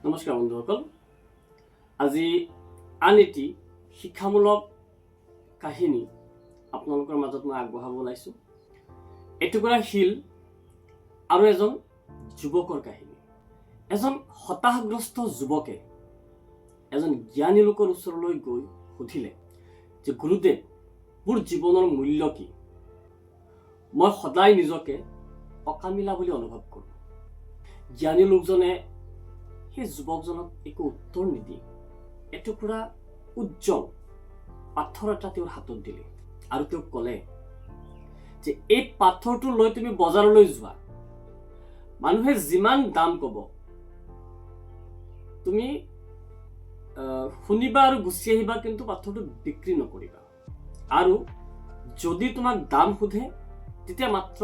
নমস্কাৰ বন্ধুসকল, আজি আন এটি শিক্ষামূলক কাহিনী আপোনালোকৰ মাজত মই আগবঢ়াব ওলাইছোঁ। এটুকুৰা শিল আৰু এজন যুৱকৰ কাহিনী। এজন হতাশগ্ৰস্ত যুৱকে এজন জ্ঞানী লোকৰ ওচৰলৈ গৈ সুধিলে যে গুৰুদেৱ, মোৰ জীৱনৰ মূল্য কি? মই সদায় নিজকে অকামিলা বুলি অনুভৱ কৰোঁ। জ্ঞানী লোকজনে সেই যুৱকজনক একো উত্তৰ নিদি এটুকুৰা উজ্জ্বল পাথৰ এটা তেওঁৰ হাতত দিলে আৰু তেওঁক ক'লে যে এই পাথৰটো লৈ তুমি বজাৰলৈ যোৱা, মানুহে যিমান দাম ক'ব তুমি শুনিবা আৰু গুচি আহিবা, কিন্তু পাথৰটো বিক্ৰী নকৰিবা। আৰু যদি তোমাক দাম সোধে তেতিয়া মাত্ৰ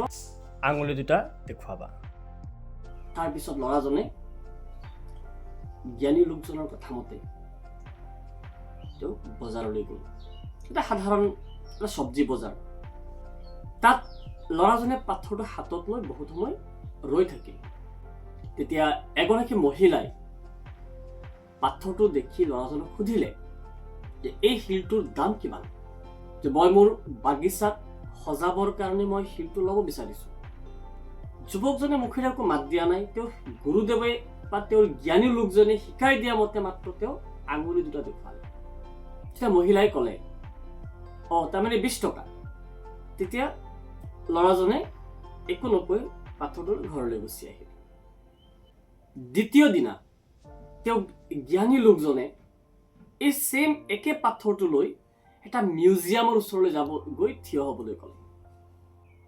আঙুলি দুটা দেখুৱাবা। তাৰপিছত ল'ৰাজনে জ্ঞানী লোকজনৰ কথা মতে তেওঁ বজাৰলৈ গ'ল। এটা সাধাৰণ এটা চব্জি বজাৰ। তাত ল'ৰাজনে পাথৰটো হাতত লৈ বহুত সময় ৰৈ থাকিল। তেতিয়া এগৰাকী মহিলাই পাথৰটো দেখি ল'ৰাজনক সুধিলে যে এই শিলটোৰ দাম কিমান? যে মই মোৰ বাগিচাত সজাবৰ কাৰণে মই শিলটো ল'ব বিচাৰিছোঁ। যুৱকজনে মুখেৰে একো মাত দিয়া নাই। তেওঁ গুৰুদেৱে বা তেওঁৰ জ্ঞানী লোকজনে শিকাই দিয়া মতে মাত্ৰ তেওঁ আঙুলি দুটা দেখুৱালে। তেতিয়া মহিলাই ক'লে, তাৰমানে 20 টকা। তেতিয়া ল'ৰাজনে একো নকৈ পাথৰটো ঘৰলৈ গুচি আহিল। দ্বিতীয় দিনা তেওঁ জ্ঞানী লোকজনে এই একে পাথৰটো লৈ এটা মিউজিয়ামৰ ওচৰলৈ গৈ থিয় হ'বলৈ ক'লে।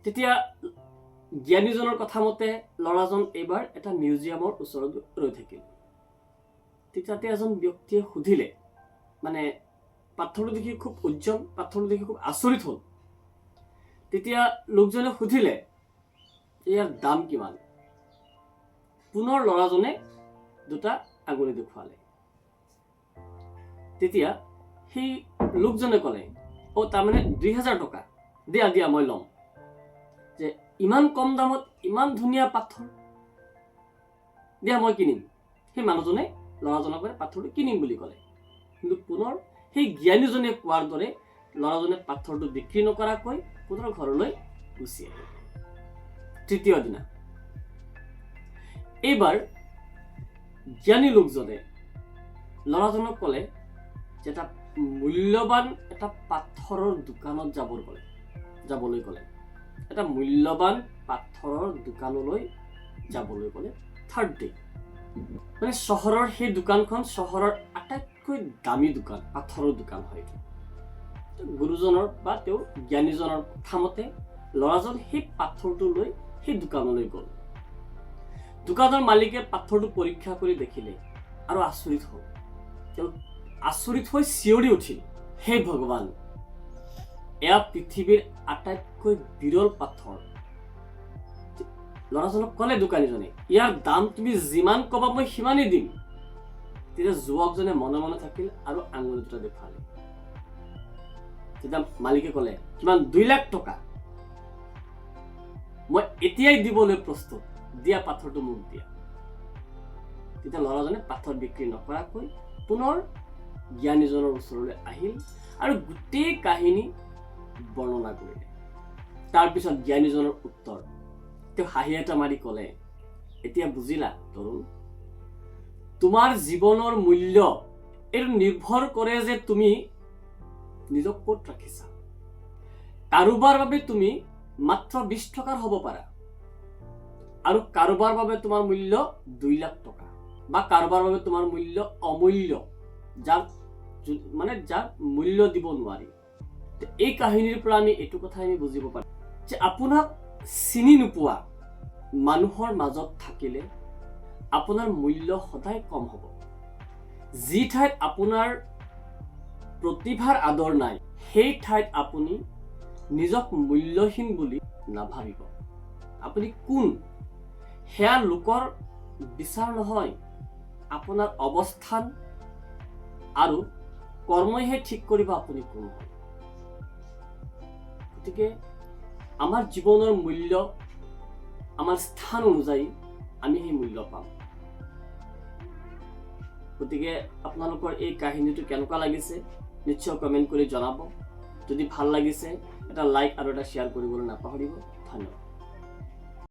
তেতিয়া জ্ঞানীজনৰ কথা মতে ল'ৰাজন এইবাৰ এটা মিউজিয়ামৰ ওচৰত ৰৈ থাকিল। তেতিয়াতে এজন ব্যক্তিয়ে সুধিলে, মানে পাথৰটো দেখি খুব উজ্জ্বল, পাথৰটো দেখি খুব আচৰিত হ'ল। তেতিয়া লোকজনে সুধিলে ইয়াৰ দাম কিমান? পুনৰ ল'ৰাজনে দুটা আঙুলি দেখুৱালে। তেতিয়া সেই লোকজনে ক'লে, তাৰমানে 2000 টকা। দিয়া মই ল'ম। যে ইমান কম দামত ইমান ধুনীয়া পাথৰ, দিয়া মই কিনিম। সেই মানুহজনে ল'ৰাজনক পাথৰটো কিনিম বুলি ক'লে। কিন্তু পুনৰ সেই জ্ঞানীজনে কোৱাৰ দৰে ল'ৰাজনে পাথৰটো বিক্ৰী নকৰাকৈ পুনৰ ঘৰলৈ গুচি আহিল। তৃতীয় দিনা এইবাৰ জ্ঞানী লোকজনে ল'ৰাজনক ক'লে যে এটা মূল্যৱান এটা পাথৰৰ দোকানত যাবলৈ ক'লে। এটা মূল্যৱান পাথৰৰ দোকানলৈ যাবলৈ ক'লে। থাৰ্ড ডে মানে চহৰৰ সেই দোকানখন চহৰৰ আটাইতকৈ দামী দোকান, পাথৰৰ দোকান হয়। গুৰুজনৰ বা তেওঁৰ জ্ঞানীজনৰ কথা মতে ল'ৰাজন সেই পাথৰটো লৈ সেই দোকানলৈ গ'ল। দোকানৰ মালিকে পাথৰটো পৰীক্ষা কৰি দেখিলে আৰু আচৰিত হ'ল। তেওঁ আচৰিত হৈ চিঞৰি উঠিল, হে ভগৱান, এয়া পৃথিৱীৰ আটাইতকৈ বিৰল পাথৰ। ল'ৰাজনক ক'লে দোকানীজনে, ইয়াৰ দাম তুমি যিমান ক'বা মই সিমানেই দিম। তেতিয়া যুৱকজনে মনে মনে থাকিল আৰু আঙুলি দুটা দেখুৱালে। তেতিয়া মালিকে ক'লে, কিমান? 2 লাখ টকা। মই এতিয়াই দিবলৈ প্ৰস্তুত, দিয়া পাথৰটো মোক দিয়া। তেতিয়া ল'ৰাজনে পাথৰ বিক্ৰী নকৰাকৈ পুনৰ জ্ঞানীজনৰ ওচৰলৈ আহিল আৰু গোটেই কাহিনী বৰ্ণনা কৰিলে। তাৰপিছত জ্ঞানীজনৰ উত্তৰ, তেওঁ হাঁহি এটা মাৰি ক'লে, এতিয়া বুজিলা তৰুণ, তোমাৰ জীৱনৰ মূল্য এইটো নিৰ্ভৰ কৰে যে তুমি নিজক ক'ত ৰাখিছা। কাৰোবাৰ বাবে তুমি মাত্ৰ 20 টকাৰ হ'ব পাৰা, আৰু কাৰোবাৰ বাবে তোমাৰ মূল্য 2 লাখ টকা, বা কাৰোবাৰ বাবে তোমাৰ মূল্য অমূল্য, যাৰ মূল্য দিব নোৱাৰি। এই কাহিনীৰ পৰা আমি এইটো কথা বুজিব পাৰোঁ যে আপোনাক চিনি নোপোৱা মানুহৰ মাজত থাকিলে আপোনাৰ মূল্য সদায় কম হ'ব। যি ঠাইত আপোনাৰ প্ৰতিভাৰ আদৰ নাই, সেই ঠাইত আপুনি নিজক মূল্যহীন বুলি নাভাবিব। আপুনি কোন সেয়া লোকৰ বিচাৰ নহয়, আপোনাৰ অৱস্থান আৰু কৰ্মইহে ঠিক কৰিব আপুনি কোন হয়। গতিকে আমাৰ জীৱনৰ মূল্য আমাৰ স্থান অনুযায়ী আমি সেই মূল্য পাম। গতিকে আপোনালোকৰ এই কাহিনীটো কেনেকুৱা লাগিছে নিশ্চয় কমেণ্ট কৰি জনাব। যদি ভাল লাগিছে এটা লাইক আৰু এটা শ্বেয়াৰ কৰিবলৈ নাপাহৰিব। ধন্যবাদ।